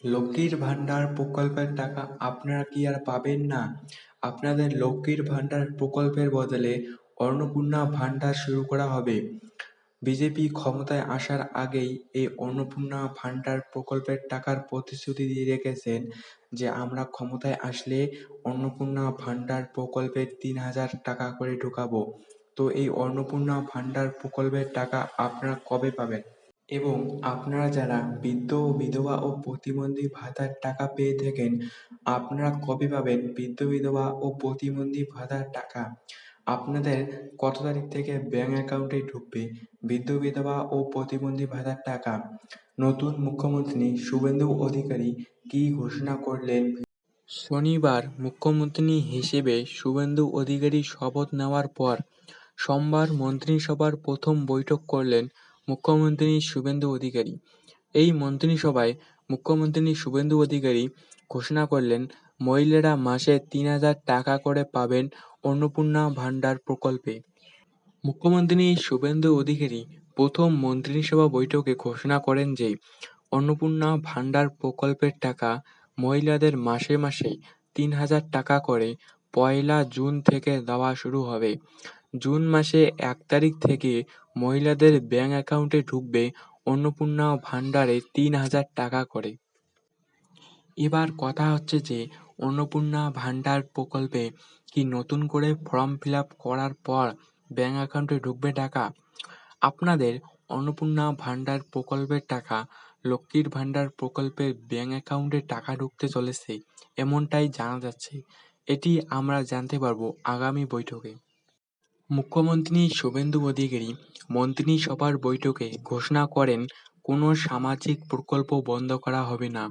লক্ষ্মীর ভাণ্ডার প্রকল্পের টাকা আপনারা কি আর পাবেন না? আপনাদের লক্ষ্মীর ভাণ্ডার প্রকল্পের বদলে অন্নপূর্ণা ভাণ্ডার শুরু করা হবে। বিজেপি ক্ষমতায় আসার আগেই এই অন্নপূর্ণা ভাণ্ডার প্রকল্পের টাকার প্রতিশ্রুতি দিয়ে রেখেছেন যে আমরা ক্ষমতায় আসলে অন্নপূর্ণা ভাণ্ডার প্রকল্পে ৩,০০০ টাকা করে ঢোকাবো। তো এই অন্নপূর্ণা ভাণ্ডার প্রকল্পের টাকা আপনারা কবে পাবেন? এবং আপনারা যারা বৃদ্ধ, বিধবা ও প্রতিবন্ধী ভাতার টাকা পেয়ে থাকেন, আপনারা কবে পাবেন বৃদ্ধ, বিধবা ও প্রতিবন্ধী ভাতার টাকা? আপনাদের কত তারিখ থেকে ব্যাংক অ্যাকাউন্টে ঢুকবে বৃদ্ধ, বিধবা ও প্রতিবন্ধী ভাতার টাকা? নতুন মুখ্যমন্ত্রী শুভেন্দু অধিকারী কী ঘোষণা করলেন? শনিবার মুখ্যমন্ত্রী হিসেবে শুভেন্দু অধিকারী শপথ নেওয়ার পর সোমবার মন্ত্রিসভার প্রথম বৈঠক করলেন মুখ্যমন্ত্রী শুভেন্দু অধিকারী। এই মন্ত্রিসভায় মুখ্যমন্ত্রী শুভেন্দু অধিকারী ঘোষণা করলেন, মহিলারা মাসে ৩,০০০ টাকা করে পাবেন অন্নপূর্ণা ভাণ্ডার প্রকল্পে। মুখ্যমন্ত্রী শুভেন্দু অধিকারী প্রথম মন্ত্রিসভা বৈঠকে ঘোষণা করেন যে অন্নপূর্ণা ভাণ্ডার প্রকল্পের টাকা মহিলাদের মাসে মাসে ৩,০০০ টাকা করে ১লা জুন থেকে দেওয়া শুরু হবে। জুন মাসে ১ তারিখ থেকে মহিলাদের ব্যাংক অ্যাকাউন্টে ঢুকবে অন্নপূর্ণা ভাণ্ডারে ৩,০০০ টাকা করে। এবার কথা হচ্ছে যে অন্নপূর্ণা ভাণ্ডার প্রকল্পে কি নতুন করে ফর্ম ফিল আপ করার পর ব্যাংক অ্যাকাউন্টে ঢুকবে টাকা? আপনাদের অন্নপূর্ণা ভাণ্ডার প্রকল্পের টাকা লক্ষ্মীর ভাণ্ডার প্রকল্পের ব্যাংক অ্যাকাউন্টে টাকা ঢুকতে চলেছে এমনটাই জানা যাচ্ছে। এটি আমরা জানতে পারবো আগামী বৈঠকে। মুখ্যমন্ত্রী শুভেন্দু অধিকারী মন্ত্রিসভার বৈঠকে ঘোষণা করেন কোনো সামাজিক প্রকল্প বন্ধ করা হবে না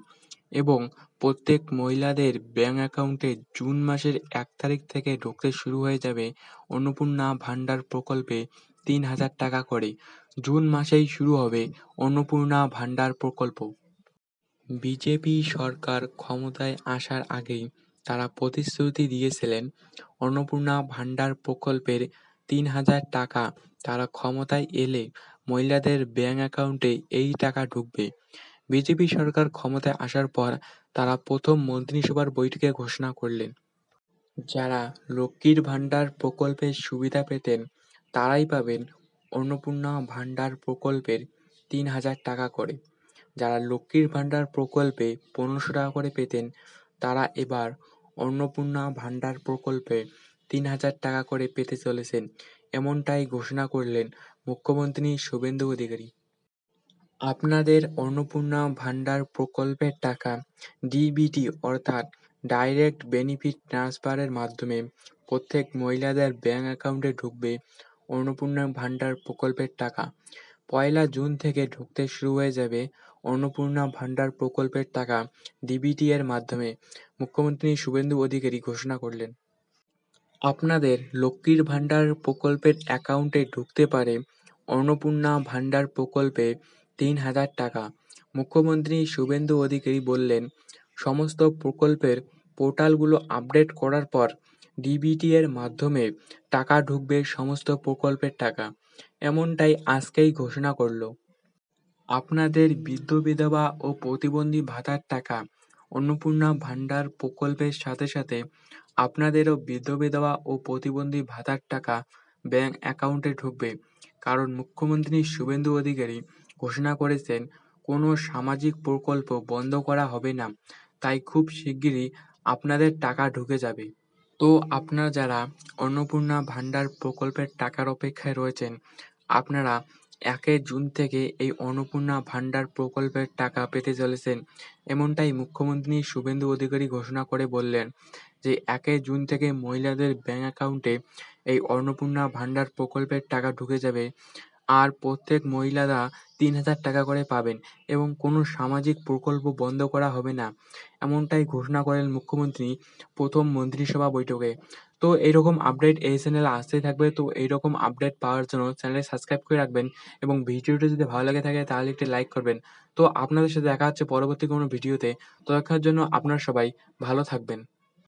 এবং প্রত্যেক মহিলাদের ব্যাংক অ্যাকাউন্টে জুন মাসের ১ তারিখ থেকে ঢুকতে শুরু হয়ে যাবে অন্নপূর্ণা ভাণ্ডার প্রকল্পে ৩,০০০ টাকা করে। জুন মাসেই শুরু হবে অন্নপূর্ণা ভাণ্ডার প্রকল্প। বিজেপি সরকার ক্ষমতায় আসার আগেই তারা প্রতিশ্রুতি দিয়েছিলেন অন্নপূর্ণা ভাণ্ডার প্রকল্পের ৩,০০০ টাকা তারা ক্ষমতায় এলে মহিলাদের ব্যাংক অ্যাকাউন্টে এই টাকা ঢুকবে। বিজেপি সরকার ক্ষমতায় আসার পর তারা প্রথম মন্ত্রিসভার বৈঠকে ঘোষণা করলেন, যারা লক্ষ্মীর ভাণ্ডার প্রকল্পের সুবিধা পেতেন তারাই পাবেন অন্নপূর্ণা ভাণ্ডার প্রকল্পের ৩,০০০ টাকা করে। যারা লক্ষ্মীর ভাণ্ডার প্রকল্পে ১৫০০ টাকা করে পেতেন তারা এবার অন্নপূর্ণা ভাণ্ডার প্রকল্পে ৩,০০০ টাকা করে পেতে চলেছেন এমনটাই ঘোষণা করলেন মুখ্যমন্ত্রী শুভেন্দু অধিকারী। আপনাদের অন্নপূর্ণা ভাণ্ডার প্রকল্পের টাকা ডিবিটি অর্থাৎ ডাইরেক্ট বেনিফিট ট্রান্সফারের মাধ্যমে প্রত্যেক মহিলাদের ব্যাংক অ্যাকাউন্টে ঢুকবে অন্নপূর্ণা ভাণ্ডার প্রকল্পের টাকা। ১লা জুন থেকে ঢুকতে শুরু হয়ে যাবে অন্নপূর্ণা ভাণ্ডার প্রকল্পের টাকা ডিবিটি এর মাধ্যমে, মুখ্যমন্ত্রী শুভেন্দু অধিকারী ঘোষণা করলেন। আপনাদের লক্ষ্মীর ভাণ্ডার প্রকল্পের অ্যাকাউন্টে ঢুকতে পারে অন্নপূর্ণা ভাণ্ডার প্রকল্পে ৩,০০০ টাকা। মুখ্যমন্ত্রী শুভেন্দু অধিকারী বললেন, সমস্ত প্রকল্পের পোর্টালগুলো আপডেট করার পর ডিবিটি এর মাধ্যমে টাকা ঢুকবে সমস্ত প্রকল্পের টাকা। এমনটাই আজকেই ঘোষণা করল। আপনাদের বৃদ্ধ, বিধবা ও প্রতিবন্ধী ভাতার টাকা অন্নপূর্ণা ভাণ্ডার প্রকল্পের সাথে সাথে আপনাদেরও বৃদ্ধ, বিধবা ও প্রতিবন্ধী ভাতার টাকা ব্যাংক অ্যাকাউন্টে ঢুকবে। কারণ মুখ্যমন্ত্রী শুভেন্দু অধিকারী ঘোষণা করেছেন কোনো সামাজিক প্রকল্প বন্ধ করা হবে না, তাই খুব শিগগিরই আপনাদের টাকা ঢুকে যাবে। তো আপনারা যারা অন্নপূর্ণা ভাণ্ডার প্রকল্পের টাকার অপেক্ষায় রয়েছেন, আপনারা ১ জুন থেকে এই অন্নপূর্ণা ভাণ্ডার প্রকল্পের টাকা পেতে চলেছেন এমনটাই মুখ্যমন্ত্রী শুভেন্দু অধিকারী ঘোষণা করে বললেন যে ১ জুন থেকে মহিলাদের ব্যাংক অ্যাকাউন্টে এই অন্নপূর্ণা ভাণ্ডার প্রকল্পের টাকা ঢুকে যাবে আর প্রত্যেক মহিলারা ৩,০০০ টাকা করে পাবেন এবং কোনো সামাজিক প্রকল্প বন্ধ করা হবে না এমনটাই ঘোষণা করেন মুখ্যমন্ত্রী প্রথম মন্ত্রিসভা বৈঠকে। তো এইরকম আপডেট এই চ্যানেলে আসতেই থাকবে। তো এইরকম আপডেট পাওয়ার জন্য চ্যানেলটি সাবস্ক্রাইব করে রাখবেন এবং ভিডিওটি যদি ভালো লেগে থাকে তাহলে একটি লাইক করবেন। তো আপনাদের সাথে দেখা হচ্ছে পরবর্তী কোনো ভিডিওতে। ততক্ষণের জন্য আপনারা সবাই ভালো থাকবেন।